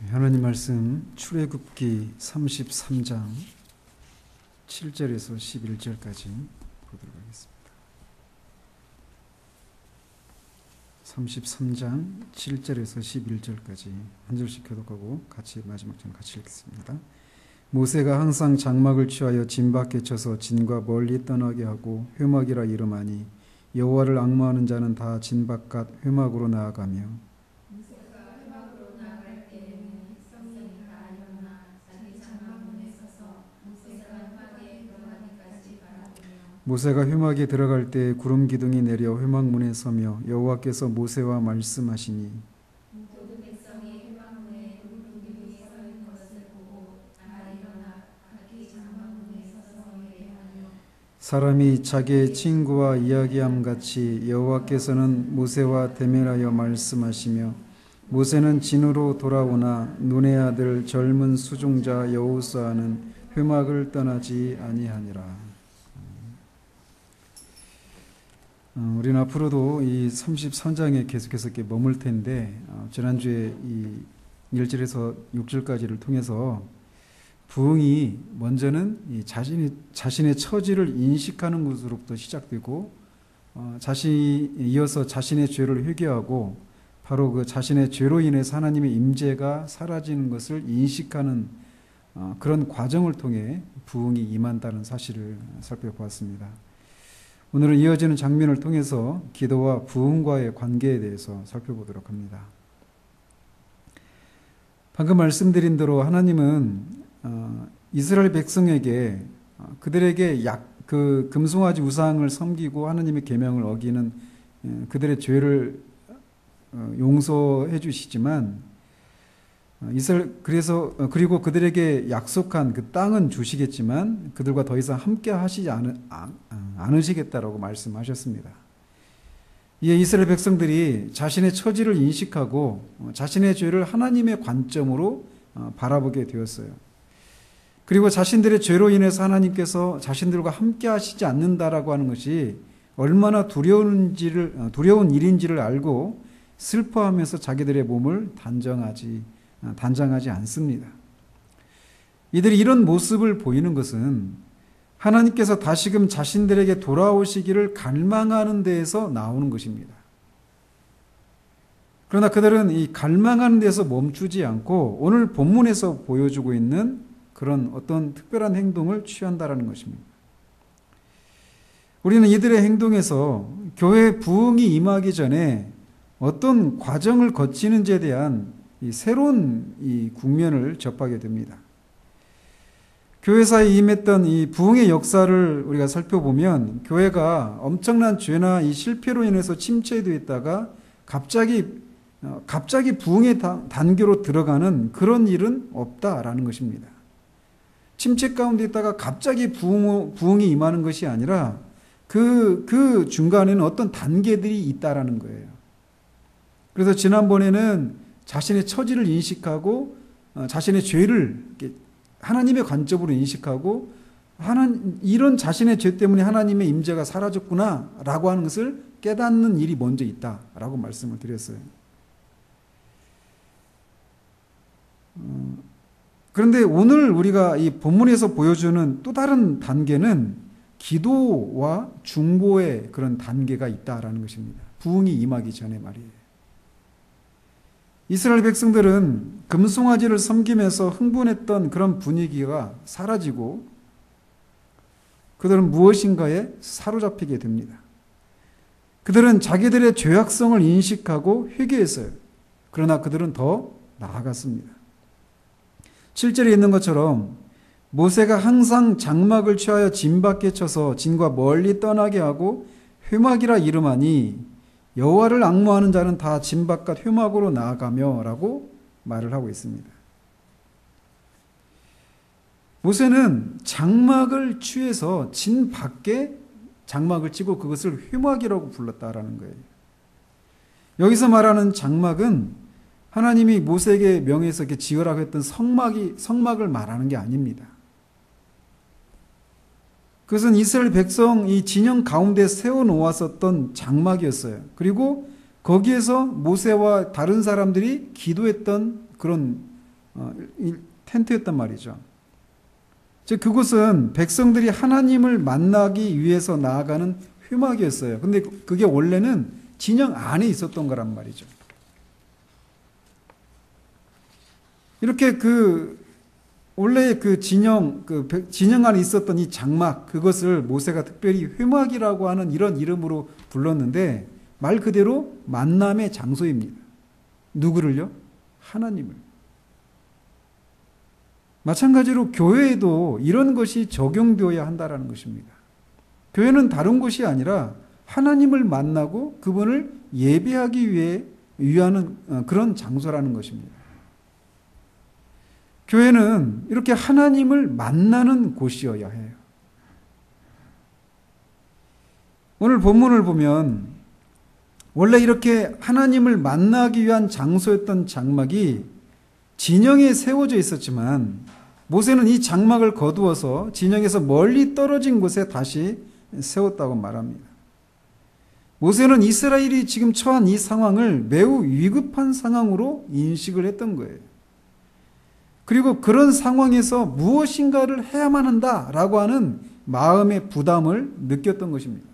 하나님 말씀 출애굽기 33장 7절에서 11절까지 보도록 하겠습니다. 33장 7절에서 11절까지 한 절씩 교독하고 마지막 절 같이 읽겠습니다. 모세가 항상 장막을 취하여 진 밖에 쳐서 진과 멀리 떠나게 하고 회막이라 이름하니 여호와를 앙모하는 자는 다 진 바깥 회막으로 나아가며 모세가 회막에 들어갈 때 구름 기둥이 내려 회막 문에 서며 여호와께서 모세와 말씀하시니 모든 백성이 회막 문에 구름 기둥이 서 있는 것을 보고 다 일어나 각기 장막 문에 서서 예배하며 사람이 자기의 친구와 이야기함 같이 여호와께서는 모세와 대면하여 말씀하시며 모세는 진으로 돌아오나 눈의 아들 젊은 수종자 여호수아는 회막을 떠나지 아니하니라. 우리는 앞으로도 이 33장에 계속해서 이렇게 머물 텐데 지난주에 이 1절에서 6절까지를 통해서 부흥이 먼저는 이 자신의 처지를 인식하는 것으로부터 시작되고 이어서 자신의 죄를 회개하고 바로 그 자신의 죄로 인해서 하나님의 임재가 사라지는 것을 인식하는 그런 과정을 통해 부흥이 임한다는 사실을 살펴보았습니다. 오늘은 이어지는 장면을 통해서 기도와 부흥과의 관계에 대해서 살펴보도록 합니다. 방금 말씀드린 대로 하나님은 이스라엘 백성에게 그들에게 그 금송아지 우상을 섬기고 하나님의 계명을 어기는 그들의 죄를 용서해 주시지만 그리고 그들에게 약속한 그 땅은 주시겠지만 그들과 더 이상 함께 하시지 않으시겠다라고 말씀하셨습니다. 이에 이스라엘 백성들이 자신의 처지를 인식하고 자신의 죄를 하나님의 관점으로 바라보게 되었어요. 그리고 자신들의 죄로 인해서 하나님께서 자신들과 함께 하시지 않는다라고 하는 것이 얼마나 두려운 일인지를 알고 슬퍼하면서 자기들의 몸을 단정하지 않습니다. 이들이 이런 모습을 보이는 것은 하나님께서 다시금 자신들에게 돌아오시기를 갈망하는 데에서 나오는 것입니다. 그러나 그들은 이 갈망하는 데서 멈추지 않고 오늘 본문에서 보여주고 있는 그런 어떤 특별한 행동을 취한다라는 것입니다. 우리는 이들의 행동에서 교회 부흥이 임하기 전에 어떤 과정을 거치는지에 대한 이 새로운 이 국면을 접하게 됩니다. 교회사에 임했던 이 부흥의 역사를 우리가 살펴보면 교회가 엄청난 죄나 이 실패로 인해서 침체되어 있다가 갑자기 부흥의 단계로 들어가는 그런 일은 없다라는 것입니다. 침체 가운데 있다가 갑자기 부흥이 임하는 것이 아니라 그 중간에는 어떤 단계들이 있다라는 거예요. 그래서 지난번에는 자신의 처지를 인식하고 자신의 죄를 하나님의 관점으로 인식하고 이런 자신의 죄 때문에 하나님의 임재가 사라졌구나라고 하는 것을 깨닫는 일이 먼저 있다라고 말씀을 드렸어요. 그런데 오늘 우리가 이 본문에서 보여주는 또 다른 단계는 기도와 중보의 그런 단계가 있다라는 것입니다. 부흥이 임하기 전에 말이에요. 이스라엘 백성들은 금송아지를 섬기면서 흥분했던 그런 분위기가 사라지고 그들은 무엇인가에 사로잡히게 됩니다. 그들은 자기들의 죄악성을 인식하고 회개했어요. 그러나 그들은 더 나아갔습니다. 7절에 있는 것처럼 모세가 항상 장막을 취하여 진 밖에 쳐서 진과 멀리 떠나게 하고 회막이라 이름하니 여호와를 앙모하는 자는 다 진 바깥 회막으로 나아가며 라고 말을 하고 있습니다. 모세는 장막을 취해서 진 밖에 장막을 치고 그것을 회막이라고 불렀다라는 거예요. 여기서 말하는 장막은 하나님이 모세에게 명해서 이렇게 지으라고 했던 성막을 말하는 게 아닙니다. 그것은 이스라엘 백성 이 진영 가운데 세워놓았었던 장막이었어요. 그리고 거기에서 모세와 다른 사람들이 기도했던 그런 텐트였단 말이죠. 즉 그곳은 백성들이 하나님을 만나기 위해서 나아가는 회막이었어요. 근데 그게 원래는 진영 안에 있었던 거란 말이죠. 이렇게 원래 진영 안에 있었던 이 장막, 그것을 모세가 특별히 회막이라고 하는 이런 이름으로 불렀는데 말 그대로 만남의 장소입니다. 누구를요? 하나님을. 마찬가지로 교회에도 이런 것이 적용되어야 한다는 것입니다. 교회는 다른 곳이 아니라 하나님을 만나고 그분을 예배하기 위하는 그런 장소라는 것입니다. 교회는 이렇게 하나님을 만나는 곳이어야 해요. 오늘 본문을 보면 원래 이렇게 하나님을 만나기 위한 장소였던 장막이 진영에 세워져 있었지만 모세는 이 장막을 거두어서 진영에서 멀리 떨어진 곳에 다시 세웠다고 말합니다. 모세는 이스라엘이 지금 처한 이 상황을 매우 위급한 상황으로 인식을 했던 거예요. 그리고 그런 상황에서 무엇인가를 해야만 한다라고 하는 마음의 부담을 느꼈던 것입니다.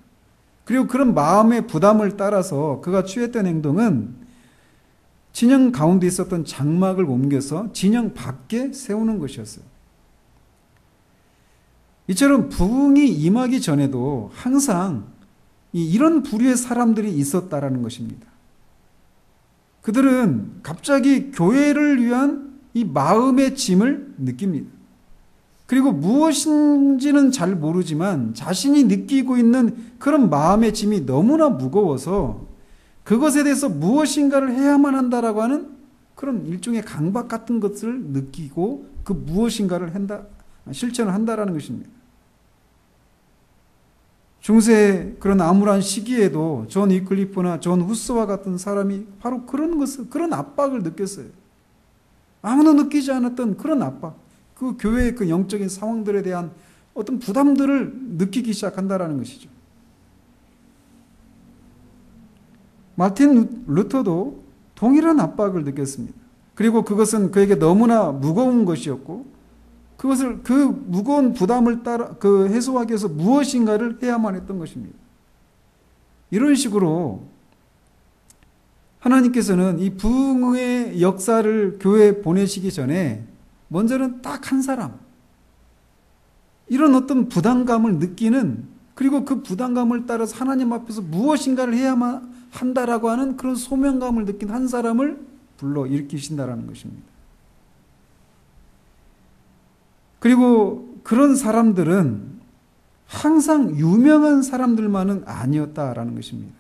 그리고 그런 마음의 부담을 따라서 그가 취했던 행동은 진영 가운데 있었던 장막을 옮겨서 진영 밖에 세우는 것이었어요. 이처럼 부흥이 임하기 전에도 항상 이런 부류의 사람들이 있었다라는 것입니다. 그들은 갑자기 교회를 위한 이 마음의 짐을 느낍니다. 그리고 무엇인지는 잘 모르지만 자신이 느끼고 있는 그런 마음의 짐이 너무나 무거워서 그것에 대해서 무엇인가를 해야만 한다라고 하는 그런 일종의 강박 같은 것을 느끼고 그 무엇인가를 실천을 한다라는 것입니다. 중세 그런 암울한 시기에도 존 위클리프나 존 후스와 같은 사람이 바로 그런 압박을 느꼈어요. 아무도 느끼지 않았던 그런 압박, 그 교회의 그 영적인 상황들에 대한 어떤 부담들을 느끼기 시작한다라는 것이죠. 마틴 루터도 동일한 압박을 느꼈습니다. 그리고 그것은 그에게 너무나 무거운 것이었고 그 무거운 부담을 해소하기 위해서 무엇인가를 해야만 했던 것입니다. 이런 식으로 하나님께서는 이 부흥의 역사를 교회에 보내시기 전에 먼저는 딱 한 사람, 이런 어떤 부담감을 느끼는, 그리고 그 부담감을 따라서 하나님 앞에서 무엇인가를 해야만 한다라고 하는 그런 소명감을 느낀 한 사람을 불러 일으키신다라는 것입니다. 그리고 그런 사람들은 항상 유명한 사람들만은 아니었다라는 것입니다.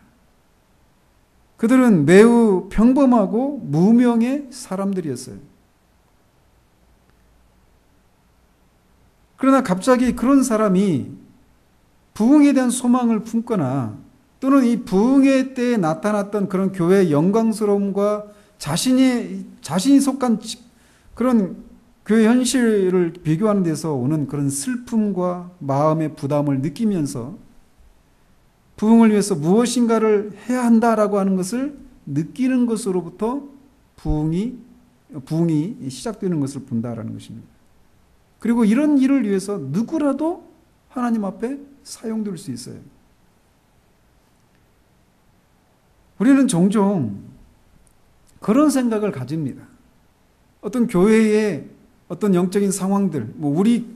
그들은 매우 평범하고 무명의 사람들이었어요. 그러나 갑자기 그런 사람이 부흥에 대한 소망을 품거나 또는 이 부흥의 때에 나타났던 그런 교회의 영광스러움과 자신이 속한 그런 교회 현실을 비교하는 데서 오는 그런 슬픔과 마음의 부담을 느끼면서 부흥을 위해서 무엇인가를 해야 한다라고 하는 것을 느끼는 것으로부터 부흥이 시작되는 것을 본다라는 것입니다. 그리고 이런 일을 위해서 누구라도 하나님 앞에 사용될 수 있어요. 우리는 종종 그런 생각을 가집니다. 어떤 교회의 어떤 영적인 상황들,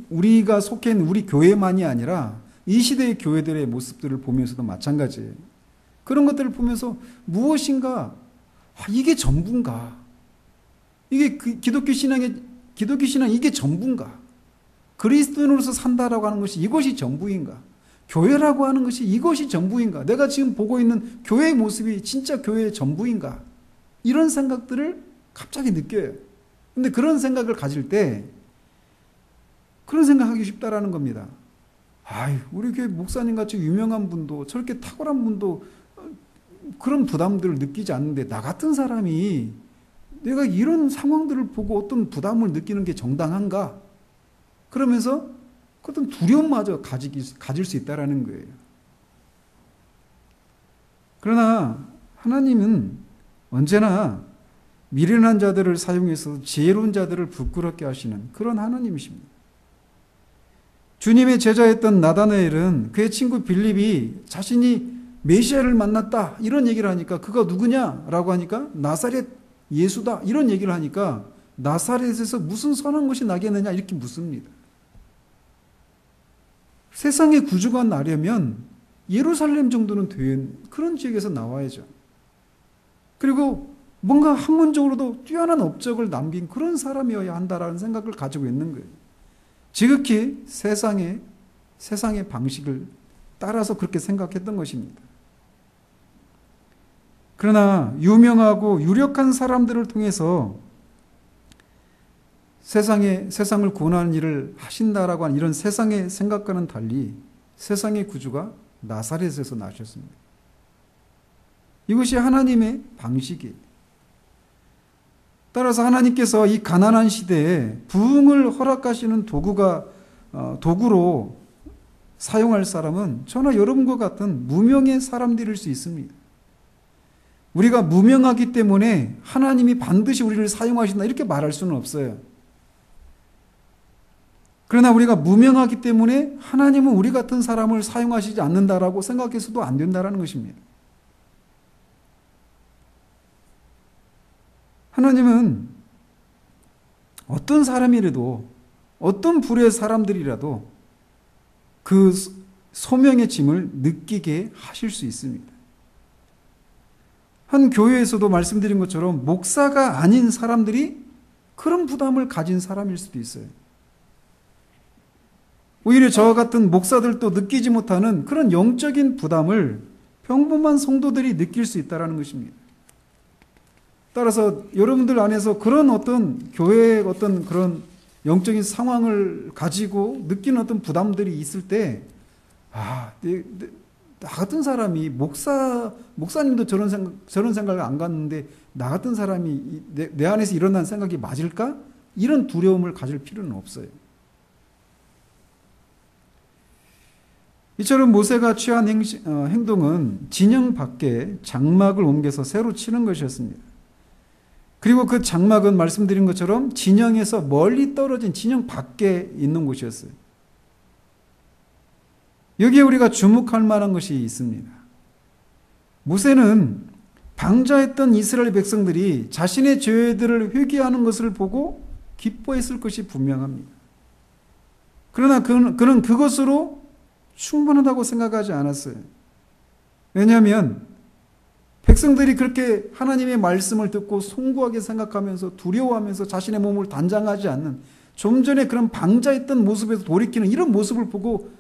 우리가 속해 있는 우리 교회만이 아니라 이 시대의 교회들의 모습들을 보면서도 마찬가지예요. 그런 것들을 보면서 무엇인가, 이게 전부인가? 이게 기독교 신앙 이게 전부인가? 그리스도인으로서 산다라고 하는 것이 이것이 전부인가? 교회라고 하는 것이 이것이 전부인가? 내가 지금 보고 있는 교회의 모습이 진짜 교회의 전부인가? 이런 생각들을 갑자기 느껴요. 근데 그런 생각을 가질 때 그런 생각하기 쉽다라는 겁니다. 우리 교회 목사님 같이 유명한 분도 저렇게 탁월한 분도 그런 부담들을 느끼지 않는데 나 같은 사람이 내가 이런 상황들을 보고 어떤 부담을 느끼는 게 정당한가? 그러면서 어떤 두려움마저 가질 수 있다라는 거예요. 그러나 하나님은 언제나 미련한 자들을 사용해서 지혜로운 자들을 부끄럽게 하시는 그런 하나님이십니다. 주님의 제자였던 나다나엘은 그의 친구 빌립이 자신이 메시아를 만났다 이런 얘기를 하니까 그가 누구냐라고 하니까 나사렛 예수다 이런 얘기를 하니까 나사렛에서 무슨 선한 것이 나겠느냐 이렇게 묻습니다. 세상의 구주가 나려면 예루살렘 정도는 된 그런 지역에서 나와야죠. 그리고 뭔가 학문적으로도 뛰어난 업적을 남긴 그런 사람이어야 한다라는 생각을 가지고 있는 거예요. 지극히 세상의 방식을 따라서 그렇게 생각했던 것입니다. 그러나 유명하고 유력한 사람들을 통해서 세상을 구원하는 일을 하신다라고 하는 이런 세상의 생각과는 달리 세상의 구주가 나사렛에서 나셨습니다. 이것이 하나님의 방식이에요. 따라서 하나님께서 이 가난한 시대에 부흥을 허락하시는 도구로 사용할 사람은 저나 여러분과 같은 무명의 사람들일 수 있습니다. 우리가 무명하기 때문에 하나님이 반드시 우리를 사용하신다 이렇게 말할 수는 없어요. 그러나 우리가 무명하기 때문에 하나님은 우리 같은 사람을 사용하시지 않는다라고 생각해서도 안 된다라는 것입니다. 하나님은 어떤 사람이라도 어떤 불의 사람들이라도 그 소명의 짐을 느끼게 하실 수 있습니다. 한 교회에서도 말씀드린 것처럼 목사가 아닌 사람들이 그런 부담을 가진 사람일 수도 있어요. 오히려 저와 같은 목사들도 느끼지 못하는 그런 영적인 부담을 평범한 성도들이 느낄 수 있다는 것입니다. 따라서 여러분들 안에서 그런 어떤 교회의 어떤 그런 영적인 상황을 가지고 느끼는 어떤 부담들이 있을 때, 나 같은 사람이 목사님도 저런 생각을 안 갖는데 나 같은 사람이 내 안에서 일어난 생각이 맞을까? 이런 두려움을 가질 필요는 없어요. 이처럼 모세가 취한 행동은 진영 밖에 장막을 옮겨서 새로 치는 것이었습니다. 그리고 그 장막은 말씀드린 것처럼 진영에서 멀리 떨어진 진영 밖에 있는 곳이었어요. 여기에 우리가 주목할 만한 것이 있습니다. 모세는 방자했던 이스라엘 백성들이 자신의 죄들을 회개하는 것을 보고 기뻐했을 것이 분명합니다. 그러나 그는 그것으로 충분하다고 생각하지 않았어요. 왜냐하면 백성들이 그렇게 하나님의 말씀을 듣고 송구하게 생각하면서 두려워하면서 자신의 몸을 단장하지 않는 좀 전에 그런 방자했던 모습에서 돌이키는 이런 모습을 보고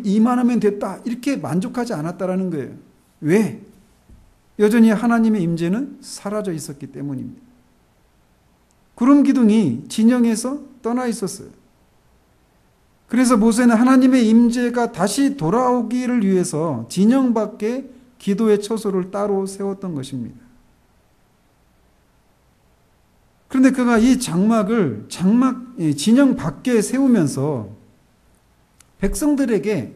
이만하면 됐다 이렇게 만족하지 않았다라는 거예요. 왜? 여전히 하나님의 임재는 사라져 있었기 때문입니다. 구름 기둥이 진영에서 떠나 있었어요. 그래서 모세는 하나님의 임재가 다시 돌아오기를 위해서 진영 밖에 기도의 처소를 따로 세웠던 것입니다. 그런데 그가 이 진영 밖에 세우면서 백성들에게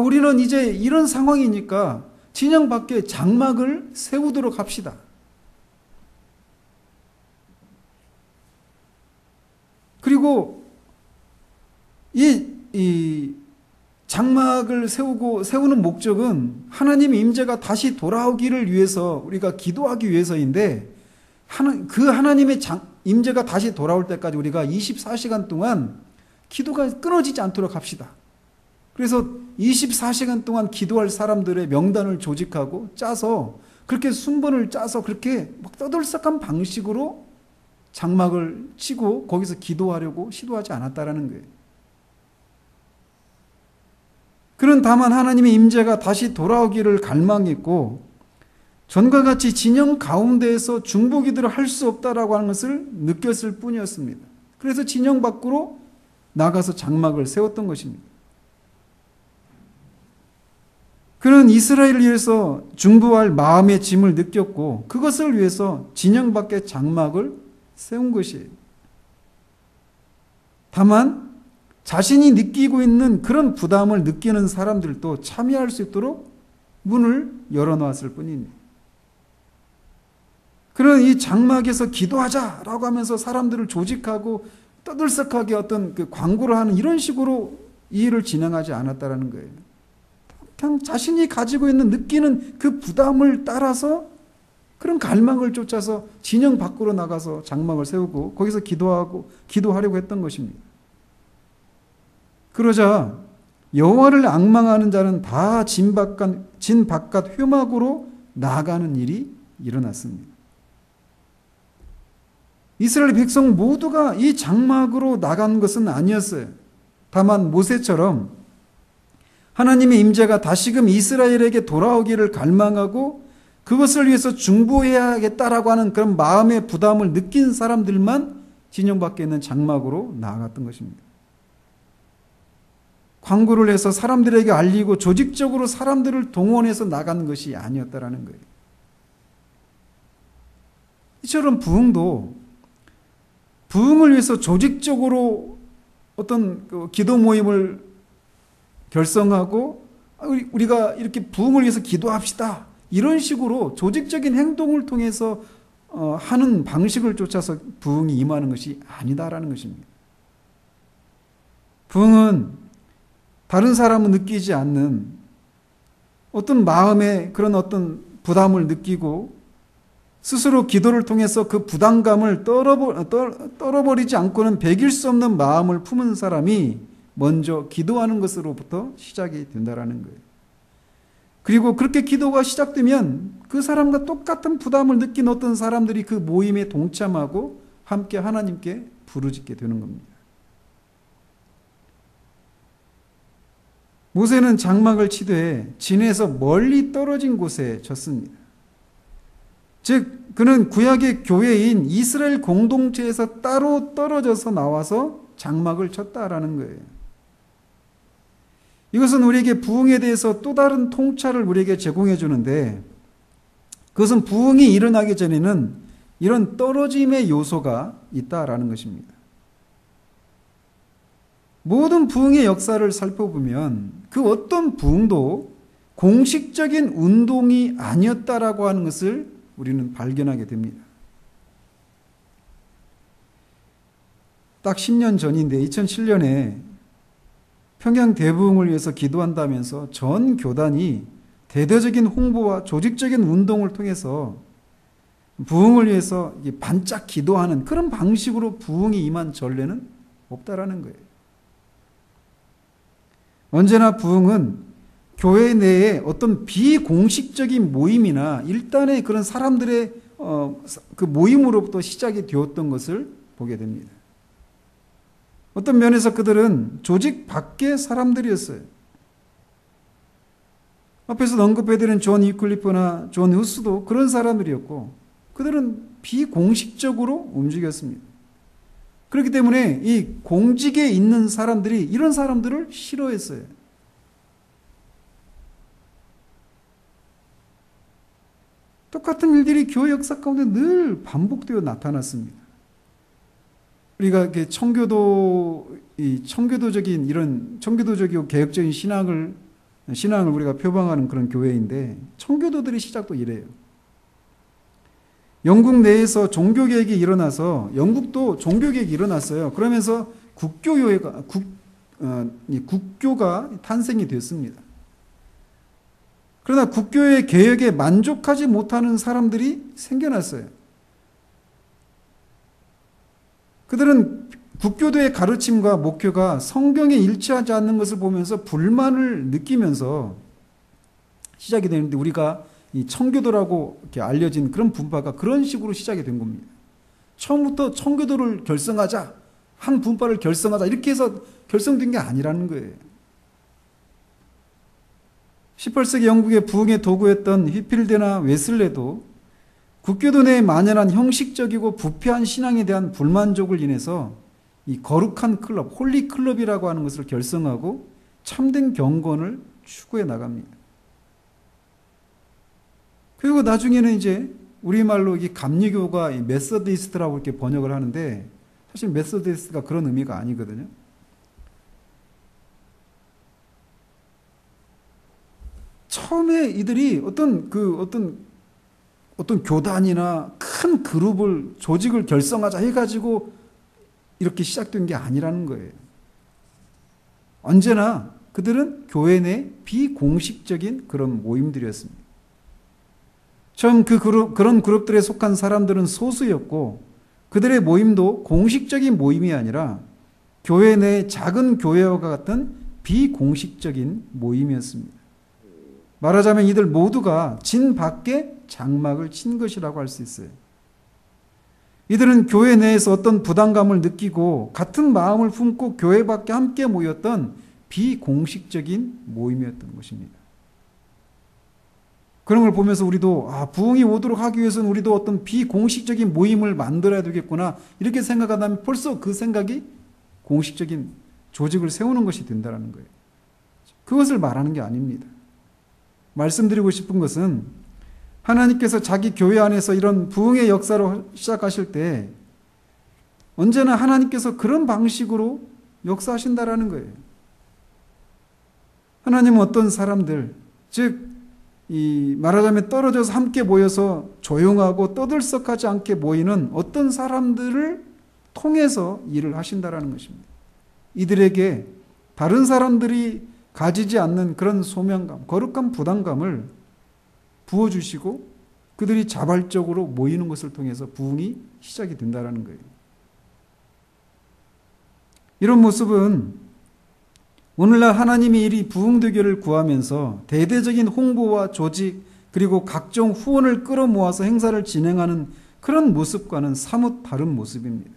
우리는 이제 이런 상황이니까 진영 밖에 장막을 세우도록 합시다. 그리고 이 장막을 세우는 목적은 하나님의 임재가 다시 돌아오기를 위해서 우리가 기도하기 위해서인데 그 하나님의 임재가 다시 돌아올 때까지 우리가 24시간 동안 기도가 끊어지지 않도록 합시다. 그래서 24시간 동안 기도할 사람들의 명단을 조직하고 짜서 그렇게 순번을 짜서 그렇게 막 떠들썩한 방식으로 장막을 치고 거기서 기도하려고 시도하지 않았다라는 거예요. 그는 다만 하나님의 임재가 다시 돌아오기를 갈망했고 전과 같이 진영 가운데에서 중보기도를 할 수 없다라고 하는 것을 느꼈을 뿐이었습니다. 그래서 진영 밖으로 나가서 장막을 세웠던 것입니다. 그는 이스라엘을 위해서 중보할 마음의 짐을 느꼈고 그것을 위해서 진영 밖에 장막을 세운 것이에요. 다만 자신이 느끼고 있는 그런 부담을 느끼는 사람들도 참여할 수 있도록 문을 열어놓았을 뿐입니다. 그런 이 장막에서 기도하자라고 하면서 사람들을 조직하고 떠들썩하게 어떤 그 광고를 하는 이런 식으로 이 일을 진행하지 않았다라는 거예요. 그냥 자신이 가지고 있는 느끼는 그 부담을 따라서 그런 갈망을 쫓아서 진영 밖으로 나가서 장막을 세우고 거기서 기도하려고 했던 것입니다. 그러자 여호와를 앙망하는 자는 다 진 바깥 회막으로 나아가는 일이 일어났습니다. 이스라엘 백성 모두가 이 장막으로 나간 것은 아니었어요. 다만 모세처럼 하나님의 임재가 다시금 이스라엘에게 돌아오기를 갈망하고 그것을 위해서 중보해야겠다라고 하는 그런 마음의 부담을 느낀 사람들만 진영 밖에 있는 장막으로 나아갔던 것입니다. 광고를 해서 사람들에게 알리고 조직적으로 사람들을 동원해서 나가는 것이 아니었다라는 거예요. 이처럼 부흥을 위해서 조직적으로 어떤 기도 모임을 결성하고 우리가 이렇게 부흥을 위해서 기도합시다. 이런 식으로 조직적인 행동을 통해서 하는 방식을 쫓아서 부흥이 임하는 것이 아니다라는 것입니다. 부흥은 다른 사람은 느끼지 않는 어떤 마음의 그런 어떤 부담을 느끼고 스스로 기도를 통해서 그 부담감을 떨어버리지 않고는 배길 수 없는 마음을 품은 사람이 먼저 기도하는 것으로부터 시작이 된다라는 거예요. 그리고 그렇게 기도가 시작되면 그 사람과 똑같은 부담을 느낀 어떤 사람들이 그 모임에 동참하고 함께 하나님께 부르짖게 되는 겁니다. 모세는 장막을 치되 진에서 멀리 떨어진 곳에 졌습니다. 즉 그는 구약의 교회인 이스라엘 공동체에서 따로 떨어져서 나와서 장막을 쳤다라는 거예요. 이것은 우리에게 부흥에 대해서 또 다른 통찰을 우리에게 제공해 주는데 그것은 부흥이 일어나기 전에는 이런 떨어짐의 요소가 있다라는 것입니다. 모든 부흥의 역사를 살펴보면 그 어떤 부흥도 공식적인 운동이 아니었다라고 하는 것을 우리는 발견하게 됩니다. 딱 10년 전인데 2007년에 평양 대부흥을 위해서 기도한다면서 전 교단이 대대적인 홍보와 조직적인 운동을 통해서 부흥을 위해서 반짝 기도하는 그런 방식으로 부흥이 임한 전례는 없다라는 거예요. 언제나 부흥은 교회 내에 어떤 비공식적인 모임이나 일단의 그런 사람들의 그 모임으로부터 시작이 되었던 것을 보게 됩니다. 어떤 면에서 그들은 조직 밖의 사람들이었어요. 앞에서 언급해드린 존 위클리프나 존 후스도 그런 사람들이었고 그들은 비공식적으로 움직였습니다. 그렇기 때문에 이 공직에 있는 사람들이 이런 사람들을 싫어했어요. 똑같은 일들이 교회 역사 가운데 늘 반복되어 나타났습니다. 우리가 청교도적인 이런 청교도적이고 개혁적인 신앙을 우리가 표방하는 그런 교회인데 청교도들의 시작도 이래요. 영국 내에서 종교개혁이 일어나서 영국도 종교개혁이 일어났어요. 그러면서 국교가 탄생이 됐습니다. 그러나 국교의 개혁에 만족하지 못하는 사람들이 생겨났어요. 그들은 국교도의 가르침과 목표가 성경에 일치하지 않는 것을 보면서 불만을 느끼면서 시작이 되는데 우리가 이 청교도라고 이렇게 알려진 그런 분파가 그런 식으로 시작이 된 겁니다. 처음부터 청교도를 결성하자, 한 분파를 결성하자 이렇게 해서 결성된 게 아니라는 거예요. 18세기 영국의 부흥의 도구였던 휘필드나 웨슬레도 국교도 내에 만연한 형식적이고 부패한 신앙에 대한 불만족을 인해서 이 거룩한 클럽, 홀리 클럽이라고 하는 것을 결성하고 참된 경건을 추구해 나갑니다. 그리고 나중에는 이제 우리말로 이 감리교가 메소디스트라고 이렇게 번역을 하는데 사실 메소디스트가 그런 의미가 아니거든요. 처음에 이들이 어떤 어떤 교단이나 큰 그룹을, 조직을 결성하자 해가지고 이렇게 시작된 게 아니라는 거예요. 언제나 그들은 교회 내 비공식적인 그런 모임들이었습니다. 처음 그런 그룹들에 속한 사람들은 소수였고, 그들의 모임도 공식적인 모임이 아니라 교회 내 작은 교회와 같은 비공식적인 모임이었습니다. 말하자면 이들 모두가 진 밖에 장막을 친 것이라고 할 수 있어요. 이들은 교회 내에서 어떤 부담감을 느끼고 같은 마음을 품고 교회 밖에 함께 모였던 비공식적인 모임이었던 것입니다. 그런 걸 보면서 우리도 부흥이 오도록 하기 위해서는 우리도 어떤 비공식적인 모임을 만들어야 되겠구나 이렇게 생각하다면 벌써 그 생각이 공식적인 조직을 세우는 것이 된다는 거예요. 그것을 말하는 게 아닙니다. 말씀드리고 싶은 것은 하나님께서 자기 교회 안에서 이런 부흥의 역사로 시작하실 때 언제나 하나님께서 그런 방식으로 역사하신다라는 거예요. 하나님은 어떤 사람들, 즉 말하자면 떨어져서 함께 모여서 조용하고 떠들썩하지 않게 모이는 어떤 사람들을 통해서 일을 하신다라는 것입니다. 이들에게 다른 사람들이 가지지 않는 그런 소명감, 거룩한 부담감을 부어주시고 그들이 자발적으로 모이는 것을 통해서 부흥이 시작이 된다는 거예요. 이런 모습은 오늘날 하나님이 이리 부흥되기를 구하면서 대대적인 홍보와 조직 그리고 각종 후원을 끌어모아서 행사를 진행하는 그런 모습과는 사뭇 다른 모습입니다.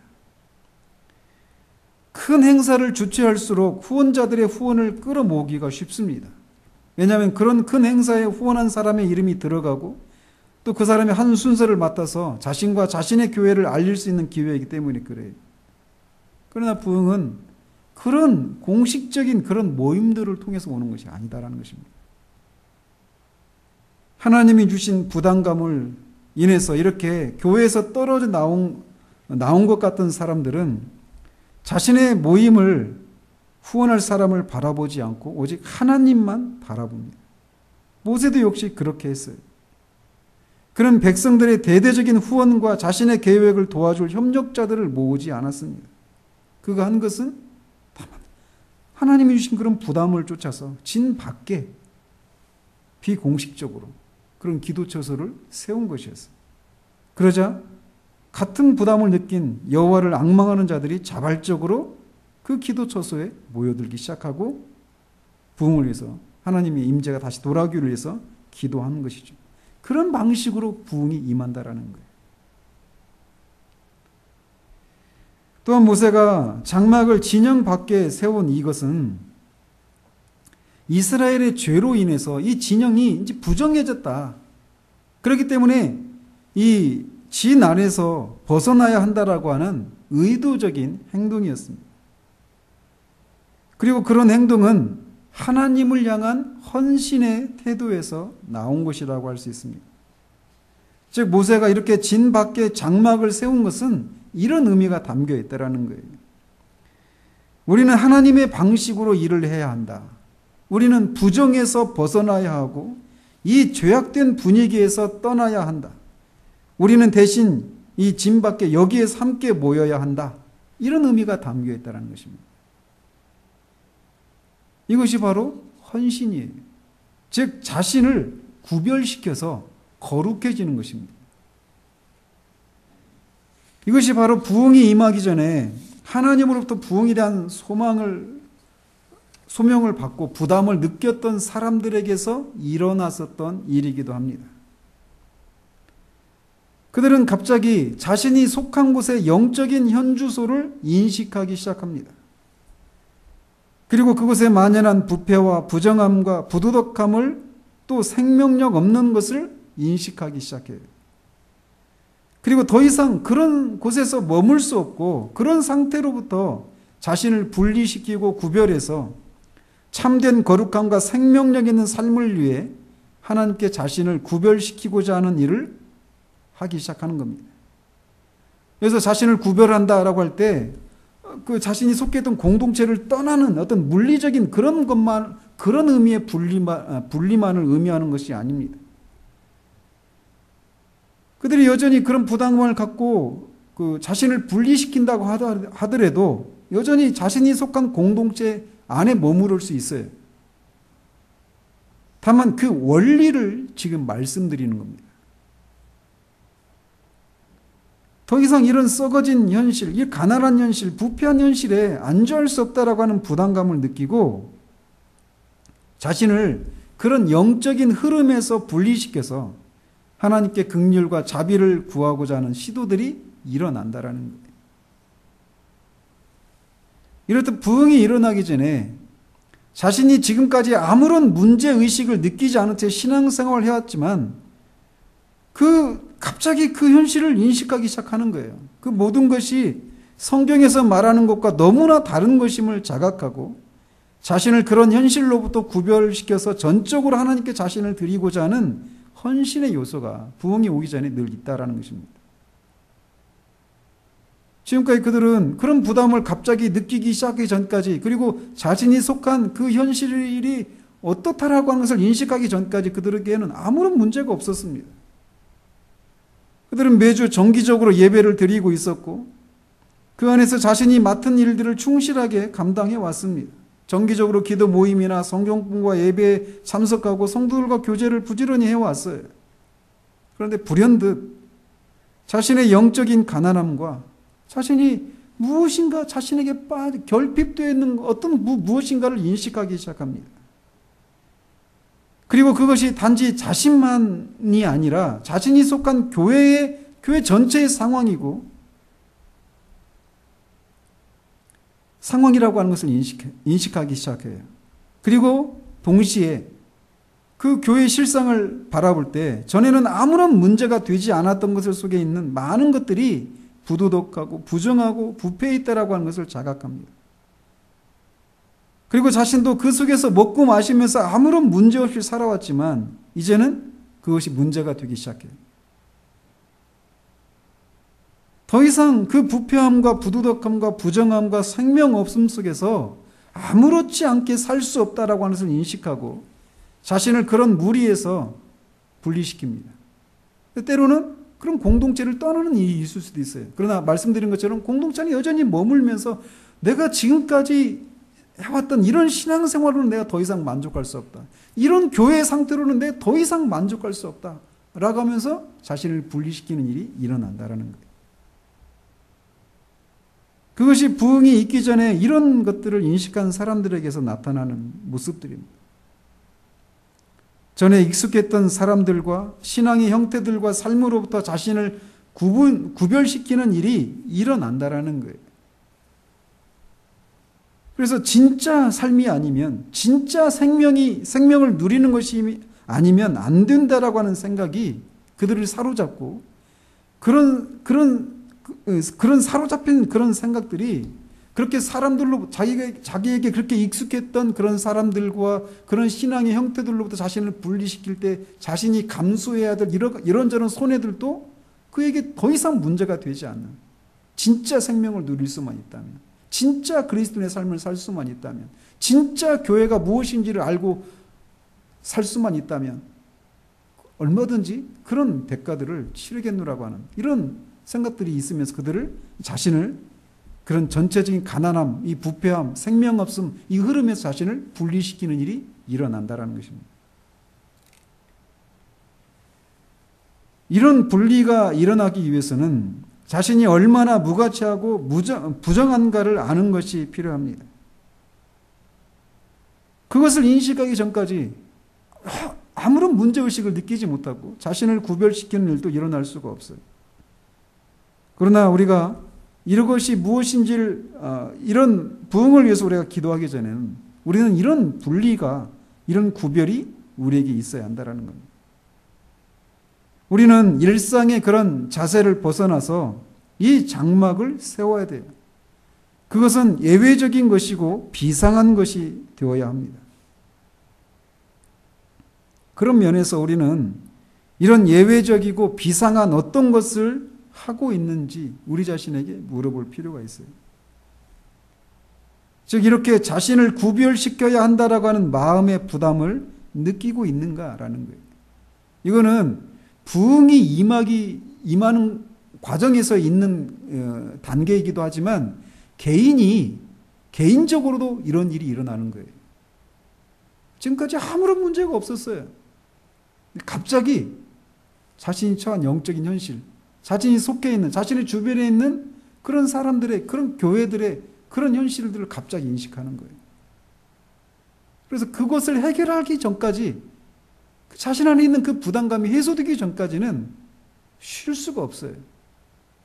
큰 행사를 주최할수록 후원자들의 후원을 끌어모으기가 쉽습니다. 왜냐하면 그런 큰 행사에 후원한 사람의 이름이 들어가고 또 그 사람이 한 순서를 맡아서 자신과 자신의 교회를 알릴 수 있는 기회이기 때문에 그래요. 그러나 부흥은 그런 공식적인 그런 모임들을 통해서 오는 것이 아니다라는 것입니다. 하나님이 주신 부담감을 인해서 이렇게 교회에서 떨어져 나온 것 같은 사람들은 자신의 모임을 후원할 사람을 바라보지 않고 오직 하나님만 바라봅니다. 모세도 역시 그렇게 했어요. 그런 백성들의 대대적인 후원과 자신의 계획을 도와줄 협력자들을 모으지 않았습니다. 그가 한 것은 다만 하나님이 주신 그런 부담을 쫓아서 진 밖에 비공식적으로 그런 기도처소를 세운 것이었어요. 그러자 같은 부담을 느낀 여호와를 앙망하는 자들이 자발적으로 그 기도처소에 모여들기 시작하고 부흥을 위해서 하나님의 임재가 다시 돌아오기를 위해서 기도하는 것이죠. 그런 방식으로 부흥이 임한다라는 거예요. 또한 모세가 장막을 진영 밖에 세운 이것은 이스라엘의 죄로 인해서 이 진영이 이제 부정해졌다. 그렇기 때문에 이 진 안에서 벗어나야 한다라고 하는 의도적인 행동이었습니다. 그리고 그런 행동은 하나님을 향한 헌신의 태도에서 나온 것이라고 할 수 있습니다. 즉 모세가 이렇게 진 밖에 장막을 세운 것은 이런 의미가 담겨 있다라는 거예요. 우리는 하나님의 방식으로 일을 해야 한다. 우리는 부정에서 벗어나야 하고 이 죄악된 분위기에서 떠나야 한다. 우리는 대신 이 진 밖에 여기에서 함께 모여야 한다. 이런 의미가 담겨 있다는 것입니다. 이것이 바로 헌신이에요. 즉 자신을 구별시켜서 거룩해지는 것입니다. 이것이 바로 부흥이 임하기 전에 하나님으로부터 부흥에 대한 소명을 받고 부담을 느꼈던 사람들에게서 일어났었던 일이기도 합니다. 그들은 갑자기 자신이 속한 곳의 영적인 현주소를 인식하기 시작합니다. 그리고 그곳에 만연한 부패와 부정함과 부도덕함을 또 생명력 없는 것을 인식하기 시작해요. 그리고 더 이상 그런 곳에서 머물 수 없고 그런 상태로부터 자신을 분리시키고 구별해서 참된 거룩함과 생명력 있는 삶을 위해 하나님께 자신을 구별시키고자 하는 일을 하기 시작하는 겁니다. 그래서 자신을 구별한다라고 할 때 그 자신이 속해 있던 공동체를 떠나는 어떤 물리적인 그런 것만, 그런 의미의 분리만을 의미하는 것이 아닙니다. 그들이 여전히 그런 부담감을 갖고 자신을 분리시킨다고 하더라도 여전히 자신이 속한 공동체 안에 머무를 수 있어요. 다만 그 원리를 지금 말씀드리는 겁니다. 더 이상 이런 썩어진 현실, 이 가난한 현실, 부패한 현실에 안주할 수 없다라고 하는 부담감을 느끼고 자신을 그런 영적인 흐름에서 분리시켜서 하나님께 긍휼과 자비를 구하고자 하는 시도들이 일어난다라는 거예요. 이렇듯 부흥이 일어나기 전에 자신이 지금까지 아무런 문제의식을 느끼지 않은 채 신앙생활을 해왔지만 갑자기 그 현실을 인식하기 시작하는 거예요. 그 모든 것이 성경에서 말하는 것과 너무나 다른 것임을 자각하고 자신을 그런 현실로부터 구별시켜서 전적으로 하나님께 자신을 드리고자 하는 헌신의 요소가 부흥이 오기 전에 늘 있다라는 것입니다. 지금까지 그들은 그런 부담을 갑자기 느끼기 시작하기 전까지, 그리고 자신이 속한 그 현실이 어떻다라고 하는 것을 인식하기 전까지 그들에게는 아무런 문제가 없었습니다. 그들은 매주 정기적으로 예배를 드리고 있었고 그 안에서 자신이 맡은 일들을 충실하게 감당해 왔습니다. 정기적으로 기도 모임이나 성경 공부와 예배에 참석하고 성도들과 교제를 부지런히 해왔어요. 그런데 불현듯 자신의 영적인 가난함과 자신이 무엇인가 자신에게 결핍되어 있는 어떤 무엇인가를 인식하기 시작합니다. 그리고 그것이 단지 자신만이 아니라 자신이 속한 교회 전체의 상황이라고 하는 것을 인식하기 시작해요. 그리고 동시에 그 교회의 실상을 바라볼 때 전에는 아무런 문제가 되지 않았던 것을 속에 있는 많은 것들이 부도덕하고 부정하고 부패해 있다라고 하는 것을 자각합니다. 그리고 자신도 그 속에서 먹고 마시면서 아무런 문제 없이 살아왔지만 이제는 그것이 문제가 되기 시작해요. 더 이상 그 부패함과 부도덕함과 부정함과 생명 없음 속에서 아무렇지 않게 살 수 없다라고 하는 것을 인식하고 자신을 그런 무리에서 분리시킵니다. 때로는 그런 공동체를 떠나는 일이 있을 수도 있어요. 그러나 말씀드린 것처럼 공동체는 여전히 머물면서 내가 지금까지 해왔던 이런 신앙생활로는 내가 더 이상 만족할 수 없다. 이런 교회 상태로는 내가 더 이상 만족할 수 없다. 라고 하면서 자신을 분리시키는 일이 일어난다라는 거예요. 그것이 부흥이 있기 전에 이런 것들을 인식한 사람들에게서 나타나는 모습들입니다. 전에 익숙했던 사람들과 신앙의 형태들과 삶으로부터 자신을 구별시키는 일이 일어난다라는 거예요. 그래서 진짜 삶이 아니면, 진짜 생명을 누리는 것이 아니면 안 된다라고 하는 생각이 그들을 사로잡고, 그런 사로잡힌 그런 생각들이 그렇게 사람들로 자기에게 그렇게 익숙했던 그런 사람들과 그런 신앙의 형태들로부터 자신을 분리시킬 때 자신이 감수해야 될 이런저런 손해들도 그에게 더 이상 문제가 되지 않는, 진짜 생명을 누릴 수만 있다면, 진짜 그리스도인의 삶을 살 수만 있다면, 진짜 교회가 무엇인지를 알고 살 수만 있다면 얼마든지 그런 대가들을 치르겠노라고 하는 이런 생각들이 있으면서 자신을 그런 전체적인 가난함, 이 부패함, 생명 없음, 이 흐름에서 자신을 분리시키는 일이 일어난다라는 것입니다. 이런 분리가 일어나기 위해서는 자신이 얼마나 무가치하고 부정한가를 아는 것이 필요합니다. 그것을 인식하기 전까지 아무런 문제의식을 느끼지 못하고 자신을 구별시키는 일도 일어날 수가 없어요. 그러나 우리가 이것이 무엇인지를 이런 부흥을 위해서 우리가 기도하기 전에는 우리는 이런 분리가, 이런 구별이 우리에게 있어야 한다는 겁니다. 우리는 일상의 그런 자세를 벗어나서 이 장막을 세워야 돼요. 그것은 예외적인 것이고 비상한 것이 되어야 합니다. 그런 면에서 우리는 이런 예외적이고 비상한 어떤 것을 하고 있는지 우리 자신에게 물어볼 필요가 있어요. 즉 이렇게 자신을 구별시켜야 한다라고 하는 마음의 부담을 느끼고 있는가라는 거예요. 이거는 부흥이 임하기 임하는 과정에서 있는 단계이기도 하지만 개인적으로도 이런 일이 일어나는 거예요. 지금까지 아무런 문제가 없었어요. 갑자기 자신이 처한 영적인 현실, 자신이 속해 있는, 자신의 주변에 있는 그런 사람들의, 그런 교회들의 그런 현실들을 갑자기 인식하는 거예요. 그래서 그것을 해결하기 전까지, 자신 안에 있는 그 부담감이 해소되기 전까지는 쉴 수가 없어요.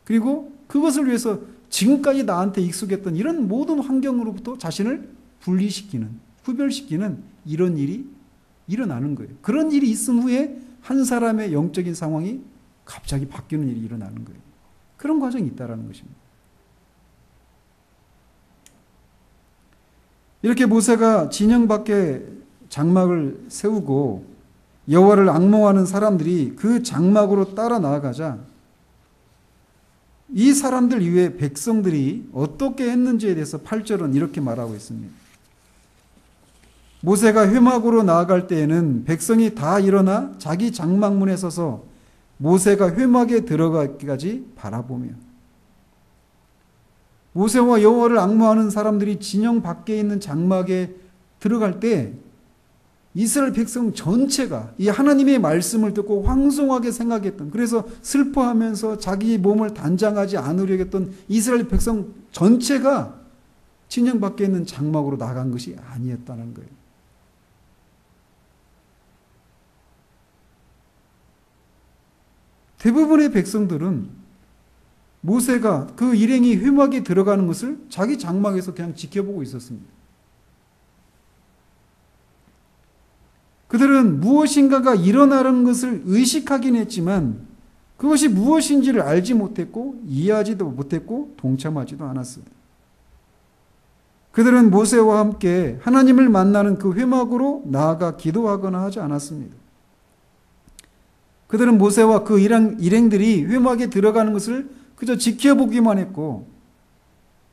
그리고 그것을 위해서 지금까지 나한테 익숙했던 이런 모든 환경으로부터 자신을 분리시키는, 구별시키는 이런 일이 일어나는 거예요. 그런 일이 있은 후에 한 사람의 영적인 상황이 갑자기 바뀌는 일이 일어나는 거예요. 그런 과정이 있다는 것입니다. 이렇게 모세가 진영 밖에 장막을 세우고 여호와를 앙몽하는 사람들이 그 장막으로 따라 나아가자 이 사람들 이외에 백성들이 어떻게 했는지에 대해서 8절은 이렇게 말하고 있습니다. 모세가 회막으로 나아갈 때에는 백성이 다 일어나 자기 장막문에 서서 모세가 회막에 들어가기까지 바라보며, 모세와 여호와를 앙모하는 사람들이 진영 밖에 있는 장막에 들어갈 때 이스라엘 백성 전체가 이 하나님의 말씀을 듣고 황송하게 생각했던, 그래서 슬퍼하면서 자기 몸을 단장하지 않으려고 했던 이스라엘 백성 전체가 진영 밖에 있는 장막으로 나간 것이 아니었다는 거예요. 대부분의 백성들은 모세가 그 일행이 회막에 들어가는 것을 자기 장막에서 그냥 지켜보고 있었습니다. 그들은 무엇인가가 일어나는 것을 의식하긴 했지만 그것이 무엇인지를 알지 못했고 이해하지도 못했고 동참하지도 않았어요. 그들은 모세와 함께 하나님을 만나는 그 회막으로 나아가 기도하거나 하지 않았습니다. 그들은 모세와 그 일행들이 회막에 들어가는 것을 그저 지켜보기만 했고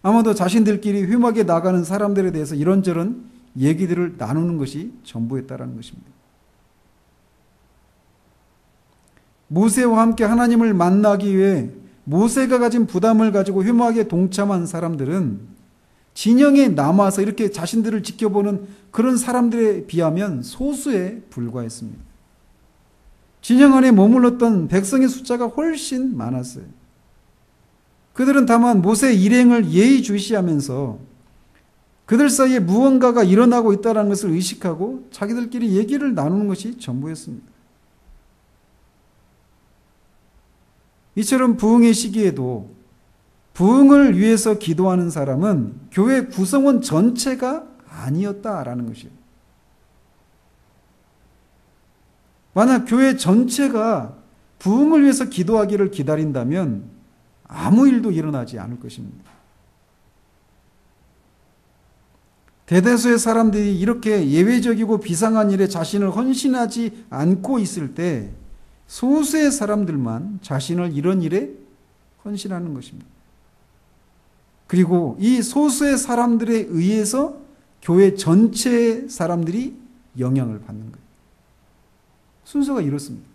아마도 자신들끼리 회막에 나가는 사람들에 대해서 이런저런 얘기들을 나누는 것이 전부였다는 것입니다. 모세와 함께 하나님을 만나기 위해 모세가 가진 부담을 가지고 회막에 동참한 사람들은 진영에 남아서 이렇게 자신들을 지켜보는 그런 사람들에 비하면 소수에 불과했습니다. 진영 안에 머물렀던 백성의 숫자가 훨씬 많았어요. 그들은 다만 모세의 일행을 예의주시하면서 그들 사이에 무언가가 일어나고 있다는 것을 의식하고 자기들끼리 얘기를 나누는 것이 전부였습니다. 이처럼 부흥의 시기에도 부흥을 위해서 기도하는 사람은 교회 구성원 전체가 아니었다라는 것이에요. 만약 교회 전체가 부흥을 위해서 기도하기를 기다린다면 아무 일도 일어나지 않을 것입니다. 대다수의 사람들이 이렇게 예외적이고 비상한 일에 자신을 헌신하지 않고 있을 때 소수의 사람들만 자신을 이런 일에 헌신하는 것입니다. 그리고 이 소수의 사람들에 의해서 교회 전체의 사람들이 영향을 받는 거예요. 순서가 이렇습니다.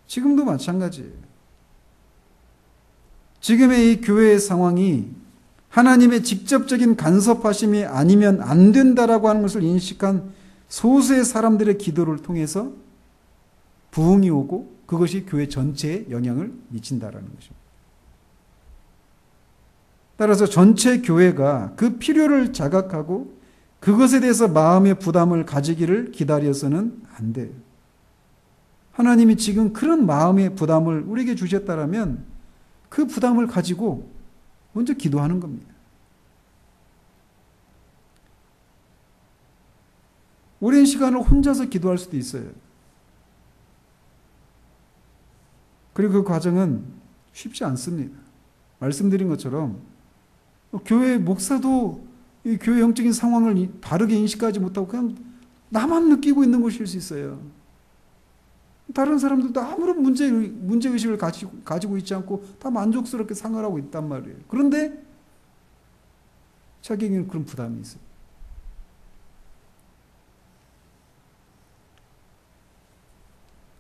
지금도 마찬가지예요. 지금의 이 교회의 상황이 하나님의 직접적인 간섭하심이 아니면 안 된다라고 하는 것을 인식한 소수의 사람들의 기도를 통해서 부흥이 오고 그것이 교회 전체에 영향을 미친다라는 것입니다. 따라서 전체 교회가 그 필요를 자각하고 그것에 대해서 마음의 부담을 가지기를 기다려서는 안 돼요. 하나님이 지금 그런 마음의 부담을 우리에게 주셨다라면 그 부담을 가지고 먼저 기도하는 겁니다. 오랜 시간을 혼자서 기도할 수도 있어요. 그리고 그 과정은 쉽지 않습니다. 말씀드린 것처럼 교회 목사도 이 교회 영적인 상황을 바르게 인식하지 못하고 그냥 나만 느끼고 있는 것일 수 있어요. 다른 사람들도 아무런 문제의식을 가지고 있지 않고 다 만족스럽게 생활하고 있단 말이에요. 그런데 자기에게는 그런 부담이 있어요.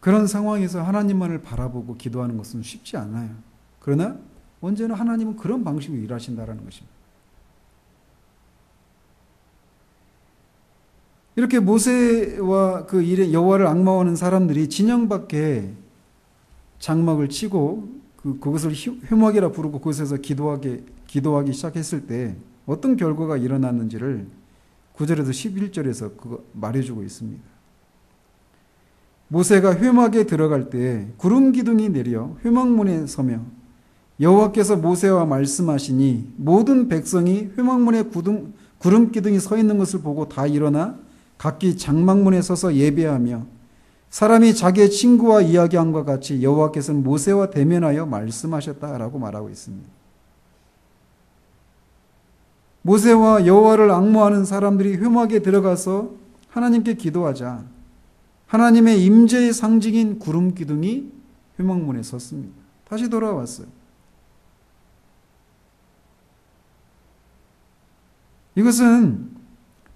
그런 상황에서 하나님만을 바라보고 기도하는 것은 쉽지 않아요. 그러나 언제나 하나님은 그런 방식으로 일하신다라는 것입니다. 이렇게 모세와 그 일에 여호와를 앙망하는 사람들이 진영 밖에 장막을 치고 그것을 회막이라 부르고 그곳에서 기도하기 시작했을 때 어떤 결과가 일어났는지를 9절에서 11절에서 그거 말해주고 있습니다. 모세가 회막에 들어갈 때 구름 기둥이 내려 회막문에 서며 여호와께서 모세와 말씀하시니 모든 백성이 회막문에 구름 기둥이 서 있는 것을 보고 다 일어나 각기 장막문에 서서 예배하며 사람이 자기의 친구와 이야기함과 같이 여호와께서는 모세와 대면하여 말씀하셨다라고 말하고 있습니다. 모세와 여호와를 앙모하는 사람들이 회막에 들어가서 하나님께 기도하자 하나님의 임재의 상징인 구름 기둥이 회막문에 섰습니다. 다시 돌아왔어요. 이것은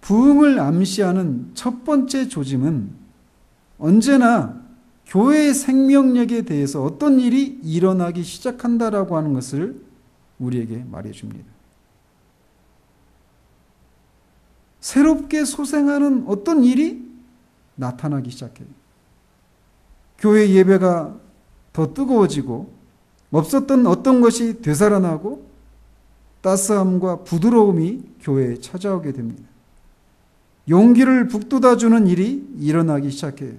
부흥을 암시하는 첫 번째 조짐은 언제나 교회의 생명력에 대해서 어떤 일이 일어나기 시작한다라고 하는 것을 우리에게 말해줍니다. 새롭게 소생하는 어떤 일이 나타나기 시작해요. 교회 예배가 더 뜨거워지고 없었던 어떤 것이 되살아나고 따스함과 부드러움이 교회에 찾아오게 됩니다. 용기를 북돋아주는 일이 일어나기 시작해요.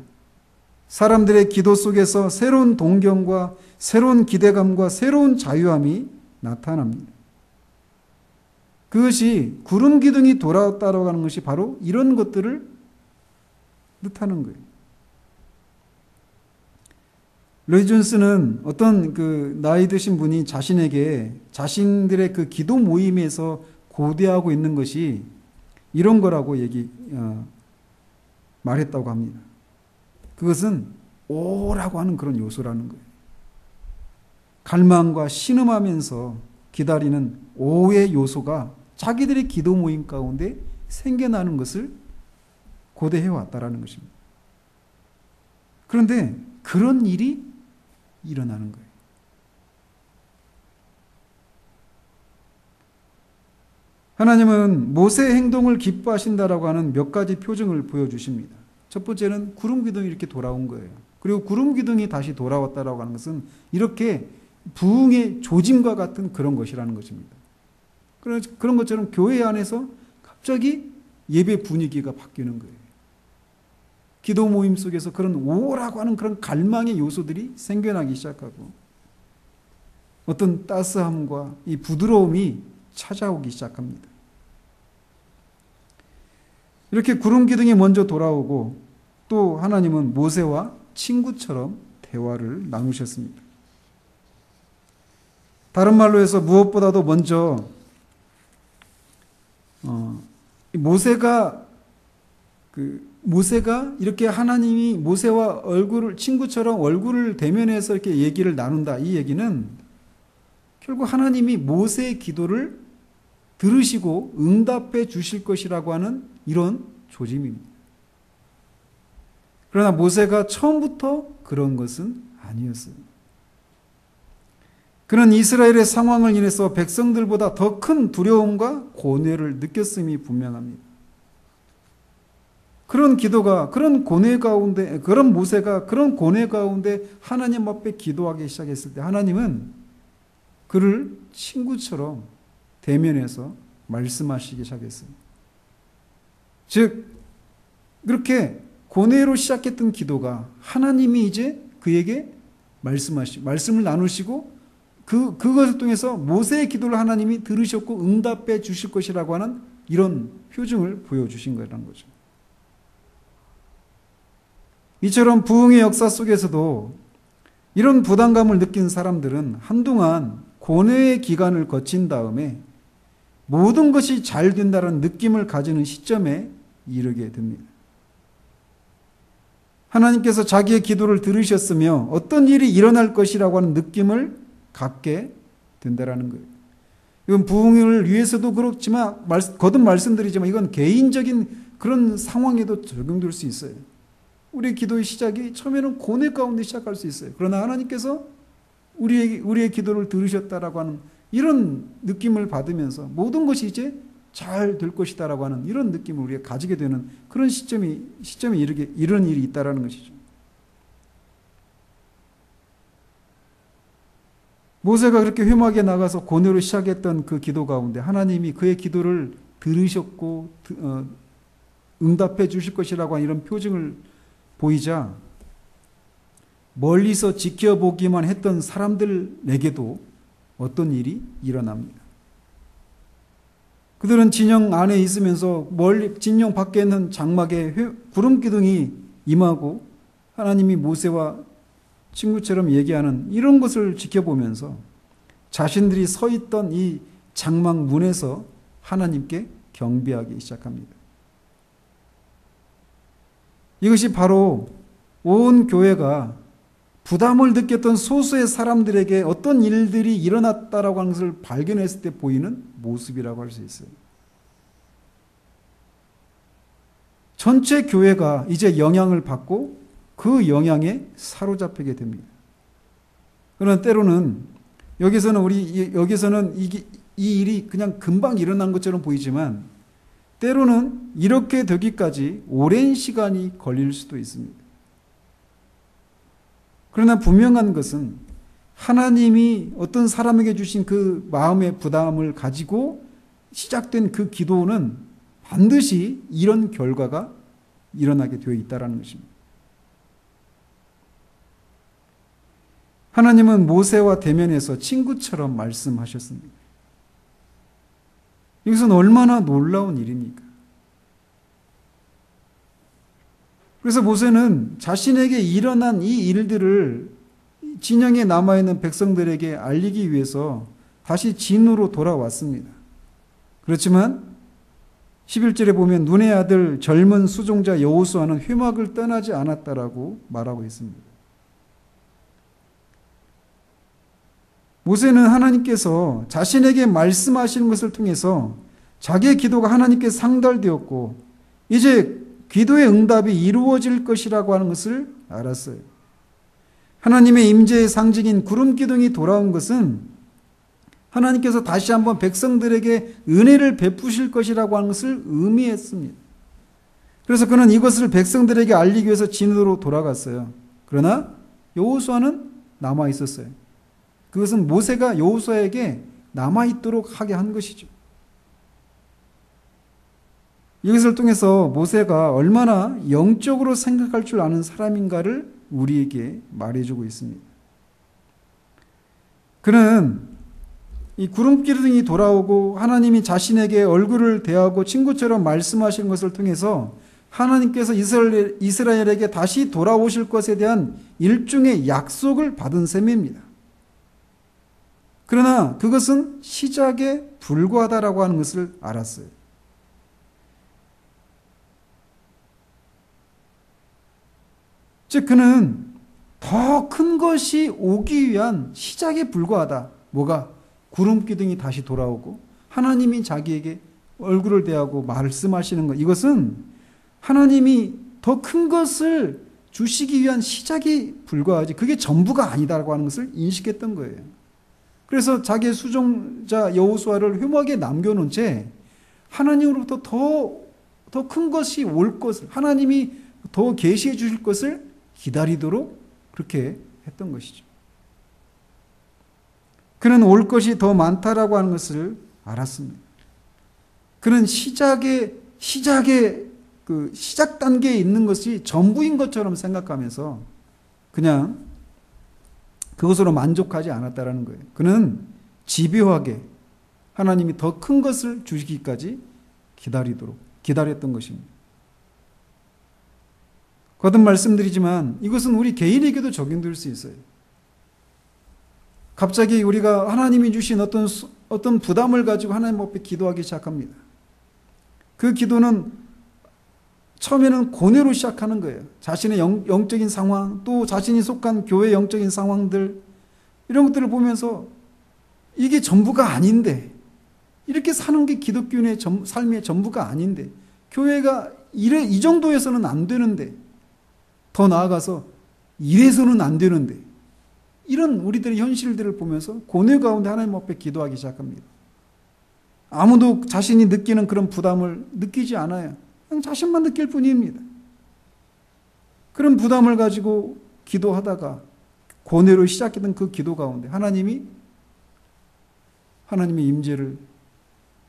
사람들의 기도 속에서 새로운 동경과 새로운 기대감과 새로운 자유함이 나타납니다. 그것이 구름 기둥이 돌아왔다고 하는 것이 바로 이런 것들을 뜻하는 거예요. 로이 존스는 어떤 나이 드신 분이 자신들의 그 기도 모임에서 고대하고 있는 것이 이런 거라고 말했다고 합니다. 그것은 오라고 하는 그런 요소라는 거예요. 갈망과 신음하면서 기다리는 오의 요소가 자기들의 기도 모임 가운데 생겨나는 것을 고대해 왔다라는 것입니다. 그런데 그런 일이 일어나는 거예요. 하나님은 모세의 행동을 기뻐하신다라고 하는 몇 가지 표징을 보여주십니다. 첫 번째는 구름 기둥이 이렇게 돌아온 거예요. 그리고 구름 기둥이 다시 돌아왔다라고 하는 것은 이렇게 부흥의 조짐과 같은 그런 것이라는 것입니다. 그런 것처럼 교회 안에서 갑자기 예배 분위기가 바뀌는 거예요. 기도 모임 속에서 그런 오라고 하는 그런 갈망의 요소들이 생겨나기 시작하고 어떤 따스함과 이 부드러움이 찾아오기 시작합니다. 이렇게 구름 기둥이 먼저 돌아오고 또 하나님은 모세와 친구처럼 대화를 나누셨습니다. 다른 말로 해서 무엇보다도 먼저 모세가 이렇게 하나님이 모세와 친구처럼 얼굴을 대면해서 이렇게 얘기를 나눈다. 이 얘기는 결국 하나님이 모세의 기도를 들으시고 응답해 주실 것이라고 하는 이런 조짐입니다. 그러나 모세가 처음부터 그런 것은 아니었어요. 그는 이스라엘의 상황을 인해서 백성들보다 더 큰 두려움과 고뇌를 느꼈음이 분명합니다. 그런 기도가, 그런 고뇌 가운데, 그런 모세가 그런 고뇌 가운데 하나님 앞에 기도하기 시작했을 때 하나님은 그를 친구처럼 대면해서 말씀하시기 시작했어요. 즉, 그렇게 고뇌로 시작했던 기도가 하나님이 이제 그에게 말씀을 나누시고 그것을 통해서 모세의 기도를 하나님이 들으셨고 응답해 주실 것이라고 하는 이런 표징을 보여주신 거라는 거죠. 이처럼 부흥의 역사 속에서도 이런 부담감을 느낀 사람들은 한동안 고뇌의 기간을 거친 다음에 모든 것이 잘 된다는 느낌을 가지는 시점에 이르게 됩니다. 하나님께서 자기의 기도를 들으셨으며 어떤 일이 일어날 것이라고 하는 느낌을 갖게 된다는 거예요. 이건 부흥을 위해서도 그렇지만 거듭 말씀드리지만 이건 개인적인 그런 상황에도 적용될 수 있어요. 우리의 기도의 시작이 처음에는 고뇌 가운데 시작할 수 있어요. 그러나 하나님께서 우리의 기도를 들으셨다라고 하는 이런 느낌을 받으면서 모든 것이 이제 잘 될 것이다라고 하는 이런 느낌을 우리가 가지게 되는 그런 시점이 이런 일이 있다라는 것이죠. 모세가 그렇게 회막에 나가서 고뇌로 시작했던 그 기도 가운데 하나님이 그의 기도를 들으셨고 응답해 주실 것이라고 하는 이런 표징을 보이자 멀리서 지켜보기만 했던 사람들에게도 어떤 일이 일어납니다. 그들은 진영 안에 있으면서 멀리 진영 밖에 있는 장막에 구름 기둥이 임하고 하나님이 모세와 친구처럼 얘기하는 이런 것을 지켜보면서 자신들이 서 있던 이 장막 문에서 하나님께 경배하기 시작합니다. 이것이 바로 온 교회가 부담을 느꼈던 소수의 사람들에게 어떤 일들이 일어났다라고 하는 것을 발견했을 때 보이는 모습이라고 할 수 있어요. 전체 교회가 이제 영향을 받고 그 영향에 사로잡히게 됩니다. 그러나 때로는 여기서는 이 일이 그냥 금방 일어난 것처럼 보이지만 때로는 이렇게 되기까지 오랜 시간이 걸릴 수도 있습니다. 그러나 분명한 것은 하나님이 어떤 사람에게 주신 그 마음의 부담을 가지고 시작된 그 기도는 반드시 이런 결과가 일어나게 되어 있다는 것입니다. 하나님은 모세와 대면해서 친구처럼 말씀하셨습니다. 이것은 얼마나 놀라운 일입니까? 그래서 모세는 자신에게 일어난 이 일들을 진영에 남아있는 백성들에게 알리기 위해서 다시 진으로 돌아왔습니다. 그렇지만 11절에 보면 눈의 아들 젊은 수종자 여호수아는 회막을 떠나지 않았다라고 말하고 있습니다. 모세는 하나님께서 자신에게 말씀하시는 것을 통해서 자기의 기도가 하나님께 상달되었고 이제 기도의 응답이 이루어질 것이라고 하는 것을 알았어요. 하나님의 임재의 상징인 구름 기둥이 돌아온 것은 하나님께서 다시 한번 백성들에게 은혜를 베푸실 것이라고 하는 것을 의미했습니다. 그래서 그는 이것을 백성들에게 알리기 위해서 진으로 돌아갔어요. 그러나 여호수아는 남아 있었어요. 그것은 모세가 여호수아에게 남아 있도록 하게 한 것이죠. 이것을 통해서 모세가 얼마나 영적으로 생각할 줄 아는 사람인가를 우리에게 말해주고 있습니다. 그는 이 구름 기둥이 돌아오고 하나님이 자신에게 얼굴을 대하고 친구처럼 말씀하신 것을 통해서 하나님께서 이스라엘에게 다시 돌아오실 것에 대한 일종의 약속을 받은 셈입니다. 그러나 그것은 시작에 불과하다라고 하는 것을 알았어요. 즉 그는 더 큰 것이 오기 위한 시작에 불과하다. 뭐가? 구름 기둥이 다시 돌아오고 하나님이 자기에게 얼굴을 대하고 말씀하시는 것. 이것은 하나님이 더 큰 것을 주시기 위한 시작이 불과하지 그게 전부가 아니다라고 하는 것을 인식했던 거예요. 그래서 자기의 수종자 여호수아를 회막에 남겨놓은 채 하나님으로부터 더 큰 것이 올 것을 하나님이 더 계시해 주실 것을 기다리도록 그렇게 했던 것이죠. 그는 올 것이 더 많다라고 하는 것을 알았습니다. 그는 시작의 그 시작 단계에 있는 것이 전부인 것처럼 생각하면서 그냥 그것으로 만족하지 않았다라는 거예요. 그는 집요하게 하나님이 더 큰 것을 주시기까지 기다렸던 것입니다. 거듭 말씀드리지만 이것은 우리 개인에게도 적용될 수 있어요. 갑자기 우리가 하나님이 주신 어떤 부담을 가지고 하나님 앞에 기도하기 시작합니다. 그 기도는 처음에는 고뇌로 시작하는 거예요. 자신의 영적인 상황, 또 자신이 속한 교회의 영적인 상황들 이런 것들을 보면서 이게 전부가 아닌데 이렇게 사는 게 기독교인의 삶의 전부가 아닌데 교회가 이 정도에서는 안 되는데 더 나아가서 이래서는 안 되는데 이런 우리들의 현실들을 보면서 고뇌 가운데 하나님 앞에 기도하기 시작합니다. 아무도 자신이 느끼는 그런 부담을 느끼지 않아요. 그냥 자신만 느낄 뿐입니다. 그런 부담을 가지고 기도하다가 고뇌로 시작했던 그 기도 가운데 하나님의 임재를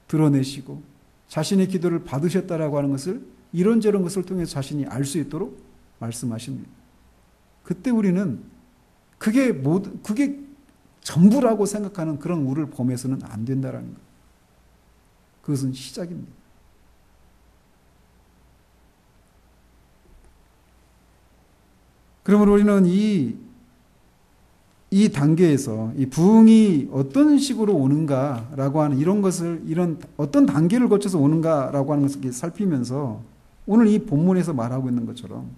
드러내시고 자신의 기도를 받으셨다라고 하는 것을 이런저런 것을 통해서 자신이 알 수 있도록 말씀하십니다. 그때 우리는 그게 전부라고 생각하는 그런 우를 범해서는 안 된다라는 거예요. 그것은 시작입니다. 그러므로 우리는 이 단계에서 이 부흥이 어떤 식으로 오는가라고 하는 이런 어떤 단계를 거쳐서 오는가라고 하는 것을 살피면서 오늘 이 본문에서 말하고 있는 것처럼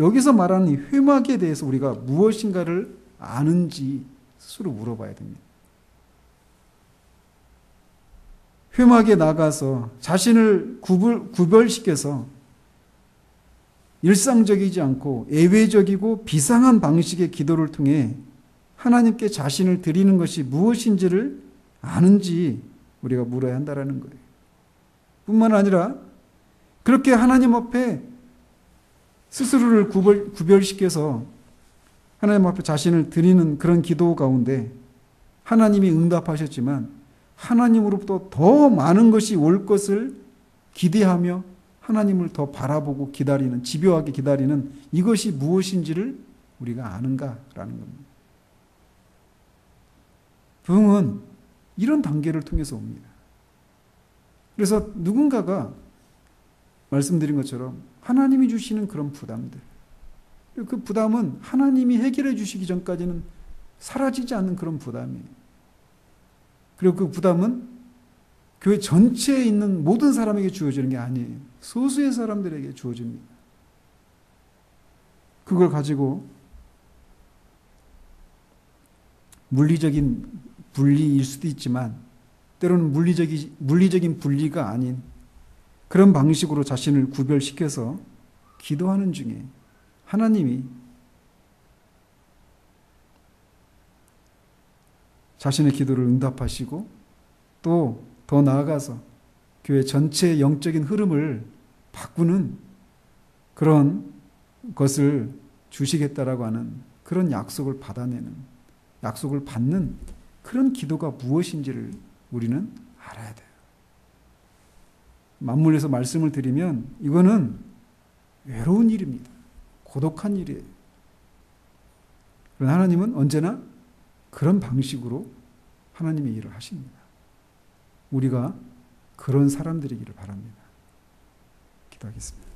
여기서 말하는 이 회막에 대해서 우리가 무엇인가를 아는지 스스로 물어봐야 됩니다. 회막에 나가서 자신을 구별시켜서 일상적이지 않고 예외적이고 비상한 방식의 기도를 통해 하나님께 자신을 드리는 것이 무엇인지를 아는지 우리가 물어야 한다는 거예요. 뿐만 아니라 그렇게 하나님 앞에 스스로를 구별시켜서 하나님 앞에 자신을 드리는 그런 기도 가운데 하나님이 응답하셨지만 하나님으로부터 더 많은 것이 올 것을 기대하며 하나님을 더 바라보고 기다리는, 집요하게 기다리는 이것이 무엇인지를 우리가 아는가라는 겁니다. 부흥은 이런 단계를 통해서 옵니다. 그래서 누군가가 말씀드린 것처럼 하나님이 주시는 그런 부담들, 그 부담은 하나님이 해결해 주시기 전까지는 사라지지 않는 그런 부담이에요. 그리고 그 부담은 교회 전체에 있는 모든 사람에게 주어지는 게 아니에요. 소수의 사람들에게 주어집니다. 그걸 가지고 물리적인 분리일 수도 있지만 때로는 물리적인 분리가 아닌 그런 방식으로 자신을 구별시켜서 기도하는 중에 하나님이 자신의 기도를 응답하시고 또 더 나아가서 교회 전체의 영적인 흐름을 바꾸는 그런 것을 주시겠다라고 하는 그런 약속을 받아내는, 약속을 받는 그런 기도가 무엇인지를 우리는 알아야 돼요. 맞물려서 말씀을 드리면 이거는 외로운 일입니다. 고독한 일이에요. 그러나 하나님은 언제나 그런 방식으로 하나님의 일을 하십니다. 우리가 그런 사람들이기를 바랍니다. 기도하겠습니다.